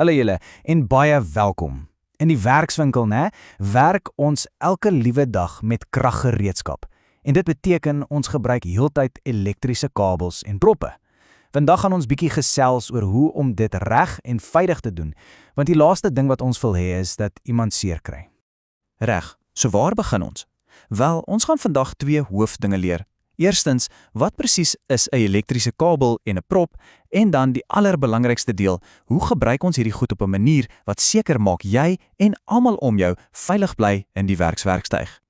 Hallo julle en baie welkom. In die werkswinkel, werk ons elke liewe dag met kraggereedskap. En dit beteken ons gebruik heeltyd elektriese kabels en proppe. Vandag gaan ons bietjie gesels oor hoe om dit reg en veilig te doen, want die laaste ding wat ons wil hê is dat iemand seer kry. Reg, so waar begin ons? Wel, ons gaan vandag 2 hoofdinge leer. Eerstens, wat presies is 'n elektriese kabel en 'n prop? En dan die allerbelangrikste deel, hoe gebruik ons hierdie goed op 'n manier wat seker maak jy en almal om jou veilig bly in die werkswerktuig?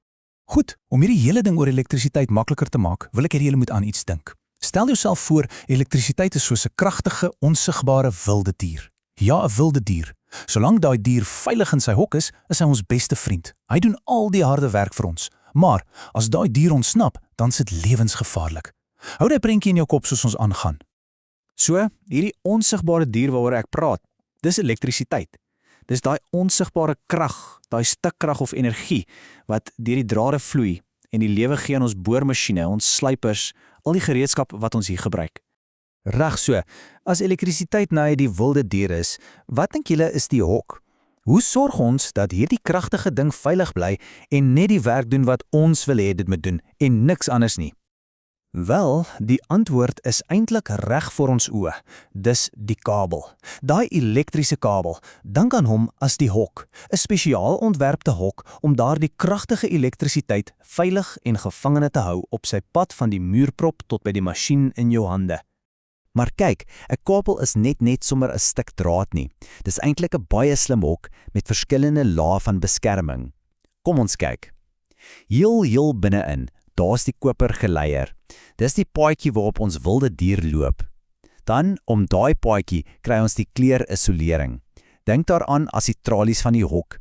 Goed, om hierdie hele ding oor elektrisiteit makliker te maak, wil ek hê julle moet aan iets dink. Stel jouself voor, elektrisiteit is soos 'n kragtige, onsigbare wilde dier. Ja, 'n wilde dier. Solank daai dier veilig in sy hok is hy ons beste vriend. Hy doen al die harde werk vir ons. Maar as daai dier ontsnap, dan is dit lewensgevaarlik. Hou daai prentjie in jou kop soos ons aangaan. So, hierdie onsigbare dier waaroor ek praat, dis elektrisiteit. Dis daai onsigbare krag, daai stukkrag of energie wat deur die drade vloei en die lewe gee aan ons boormasjiene, ons slypers, al die gereedskap wat ons hier gebruik. Reg so, as elektrisiteit nou die wilde dier is, wat dink julle is die hok? Hoe sorg ons dat hierdie kragtige ding veilig bly en net die werk doen wat ons wil hê dit moet doen en niks anders nie? Wel, die antwoord is eintlik reg voor ons oë. Dis die kabel. Daai elektriese kabel, dink aan hom as die hok, 'n spesiaal ontwerpte hok om daardie kragtige elektrisiteit veilig en gevangene te hou op sy pad van die muurprop tot by die masjien in jou hande. Maar kyk, 'n kabel is net sommer 'n stuk draad nie. Dis eintlik 'n baie slim hok met verskillende lae van beskerming. Kom ons kyk. Heel binne-in, daar's die kopergeleier. Dis die paadjie waarop ons wilde dier loop. Dan, om daai paadjie, kry ons die kleurisolering. Dink daaraan as die tralies van die hok.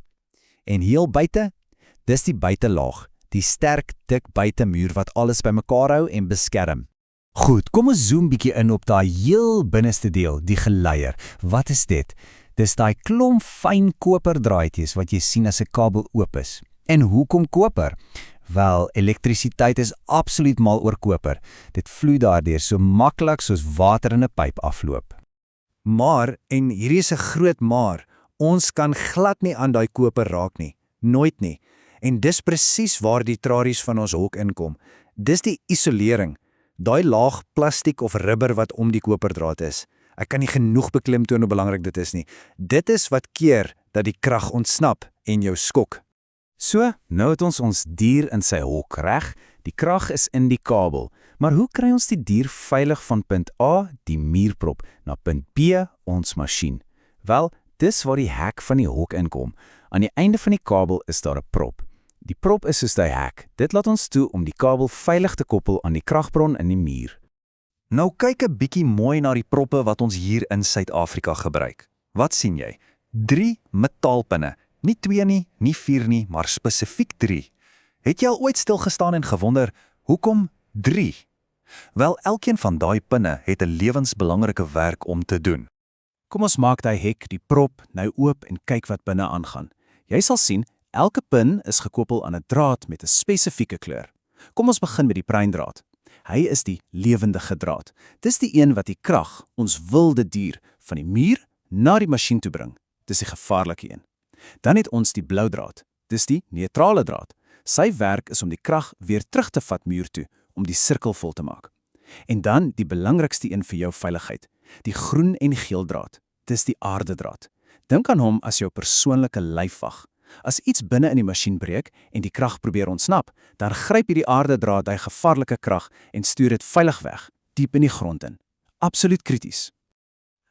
En heel buite, dis die buitelaag, die sterk, dik buitemuur wat alles bymekaar hou en beskerm. Goed, kom ons zoom bietjie in op daai heel binneste deel, die geleier. Wat is dit? Dis daai klomp fyn koperdraadjies wat jy sien as 'n kabel oop is. En hoekom koper? Wel, elektrisiteit is absoluut mal oor koper. Dit vloei daardeur so maklik soos water in 'n pyp afloop. Maar, en hierdie is 'n groot maar, ons kan glad nie aan daai koper raak nie. Nooit nie. En dis presies waar die tralies van ons hok inkom. Dis die isolering. Daai laag plastiek of rubber wat om die koperdraad is. Ek kan nie genoeg beklemtoon hoe belangrik dit is nie. Dit is wat keer dat die krag ontsnap en jou skok. So, nou het ons dier in sy hok, reg? Die krag is in die kabel. Maar hoe kry ons die dier veilig van punt A, die muurprop, na punt B, ons masjien? Wel, dis waar die hek van die hok inkom. Aan die einde van die kabel is daar 'n prop. Die prop is soos die hek. Dit laat ons toe om die kabel veilig te koppel aan die kragbron in die muur. Nou kyk 'n bietjie mooi na die proppe wat ons hier in Suid-Afrika gebruik. Wat sien jy? 3 metaalpinne. Nie 2 nie, nie 4 nie, maar spesifiek 3. Het jy al ooit stilgestaan en gewonder, hoekom 3? Wel, elkeen van daai pinne het 'n lewensbelangrike werk om te doen. Kom ons maak daai hek, die prop, nou oop en kyk wat binne aangaan. Jy sal sien, elke pin is gekoppel aan 'n draad met 'n spesifieke kleur. Kom ons begin met die preindraad. Hy is die lewendige draad. Dis die een wat die krag, ons wilde dier, van die muur na die masjien toe bring. Dis die gevaarlike een. Dan het ons die blou draad. Dis die neutrale draad. Sy werk is om die krag weer terug te vat muur toe, om die sirkel vol te maak. En dan die belangrikste een vir jou veiligheid, die groen en geel draad. Dis die aardedraad. Dink aan hom as jou persoonlike lyfwag. As iets binne in die masjien breek en die krag probeer ontsnap, dan gryp hierdie aardedraad hy gevaarlike krag en stuur dit veilig weg, diep in die grond in. Absoluut krities.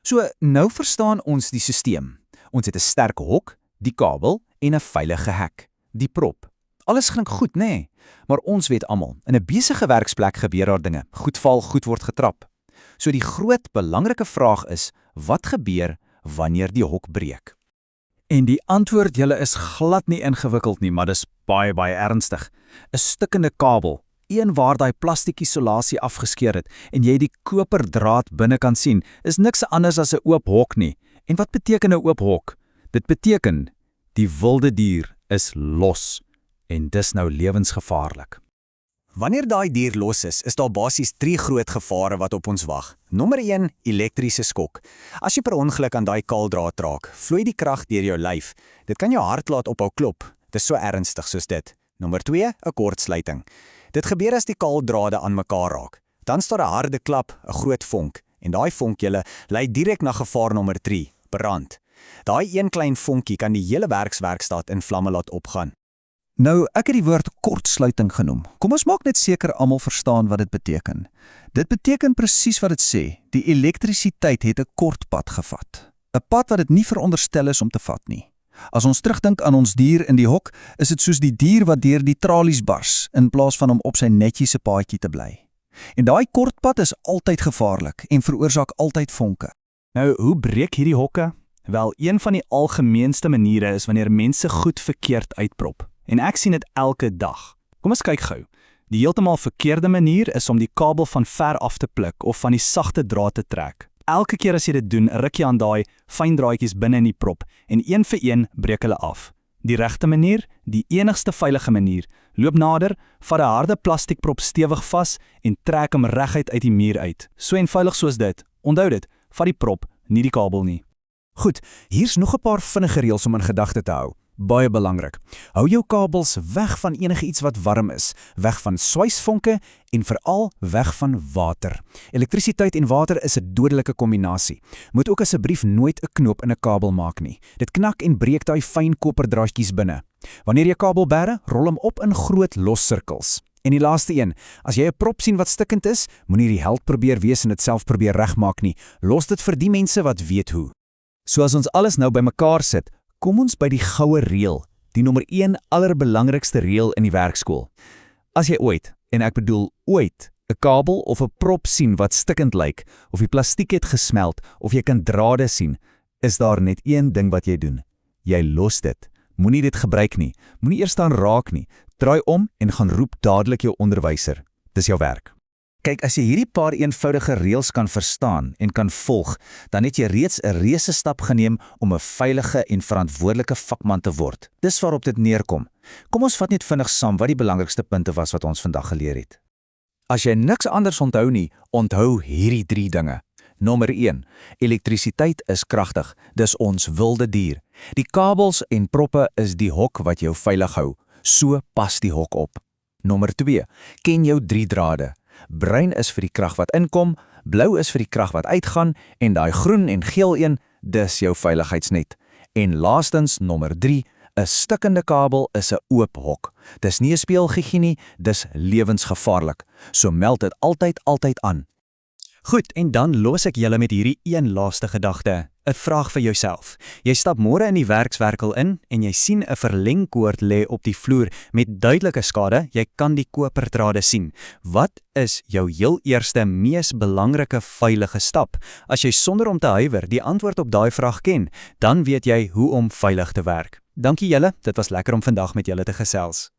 So, nou verstaan ons die sisteem. Ons het 'n sterk hok, die kabel en 'n veilige hek, die prop. Alles klink goed, nê? Maar ons weet almal, in 'n besige werksplek gebeur daar dinge. Goed val, goed word getrap. So die groot belangrike vraag is, wat gebeur wanneer die hok breek? En die antwoord julle is glad nie ingewikkeld nie, maar dis baie ernstig. 'n Stukkende kabel, een waar daai plastiek isolasie afgeskeur het en jy die koperdraad binne kan sien, is niks anders as 'n oop hok nie. En wat beteken 'n oop hok? Dit beteken, die wilde dier is los, en dis nou lewensgevaarlik. Wanneer daai dier los is daar basies 3 groot gevare wat op ons wag. Nommer 1, elektriese skok. As jy per ongeluk aan daai kaaldraad raak, vloei die krag deur jou lyf. Dit kan jou hart laat ophou klop. Dis so ernstig soos dit. Nommer 2, 'n kortsluiting. Dit gebeur as die kaaldrade aan mekaar raak. Dan staan 'n harde klap, 'n groot vonk, en daai vonk lei direk na gevaar nommer 3, brand. Daai een klein vonkie kan die hele werkswerkstaat in vlamme laat opgaan. Nou, ek het die woord kortsluiting genoem. Kom ons maak net seker almal verstaan wat dit beteken. Dit beteken presies wat dit sê. Die elektrisiteit het 'n kort pad gevat. 'n Pad wat dit nie veronderstel is om te vat nie. As ons terugdink aan ons dier in die hok, is dit soos die dier wat deur die tralies bars, in plaas van om op sy netjiese paadjie te bly. En daai kort pad is altyd gevaarlik en veroorsaak altyd vonke. Nou, hoe breek hierdie hokke? Wel, een van die algemeenste maniere is wanneer mense goed verkeerd uitprop. En ek sien dit elke dag. Kom ons kyk gou. Die heeltemal verkeerde manier is om die kabel van ver af te pluk of van die sagte draad te trek. Elke keer as jy dit doen, ruk jy aan daai fyn draadjies binne in die prop en een vir een breek hulle af. Die regte manier, die enigste veilige manier, loop nader, vat 'n harde plastiekprop stewig vas en trek hom reguit uit die muur uit. So eenvoudig soos dit. Onthou dit, vat die prop, nie die kabel nie. Goed, hier's nog 'n paar vinnige reëls om in gedagte te hou. Baie belangrik. Hou jou kabels weg van enige iets wat warm is, weg van swysvonke en veral weg van water. Elektrisiteit en water is 'n dodelike kombinasie. Moet ook asseblief nooit 'n knoop in 'n kabel maak nie. Dit knak en breek daai fyn koperdraadjies binne. Wanneer jy kabel bære, rol hom op in groot los sirkels. En die laaste een, as jy 'n prop sien wat stikkend is, moenie die held probeer wees en dit self probeer regmaak nie. Los dit vir die mense wat weet hoe. So as ons alles nou bymekaar sit, kom ons by die goue reël, die nommer 1 allerbelangrikste reël in die werkskool. As jy ooit, en ek bedoel ooit, 'n kabel of 'n prop sien wat stikkend lyk, of die plastiek het gesmelt, of jy kan drade sien, is daar net een ding wat jy doen. Jy los dit. Moenie dit gebruik nie. Moenie eers staan raak nie. Draai om en gaan roep dadelik jou onderwyser. Dis jou werk. Kyk, as jy hierdie paar eenvoudige reëls kan verstaan en kan volg, dan het jy reeds 'n reuse stap geneem om 'n veilige en verantwoordelike vakman te word. Dis waarop dit neerkom. Kom ons vat net vinnig saam wat die belangrikste punte was wat ons vandag geleer het. As jy niks anders onthou nie, onthou hierdie 3 dinge. Nommer 1. Elektrisiteit is kragtig. Dis ons wilde dier. Die kabels en proppe is die hok wat jou veilig hou. So pas die hok op. Nommer 2. Ken jou 3 drade. Bruin is vir die krag wat inkom, blou is vir die krag wat uitgaan en daai groen en geel een, dis jou veiligheidsnet. En laastens, nommer 3, 'n stikkende kabel is 'n oop hok. Dis nie 'n speelgoedjie nie, dis lewensgevaarlik. So meld dit altyd aan. Goed, en dan los ek julle met hierdie een laaste gedagte. 'n Vraag vir jouself. Jy stap môre in die werkswerkel in en jy sien 'n verlengkoord lê op die vloer met duidelike skade. Jy kan die koperdrade sien. Wat is jou heel eerste, mees belangrike veilige stap? As jy sonder om te huiwer die antwoord op daai vraag ken, dan weet jy hoe om veilig te werk. Dankie julle, dit was lekker om vandag met julle te gesels.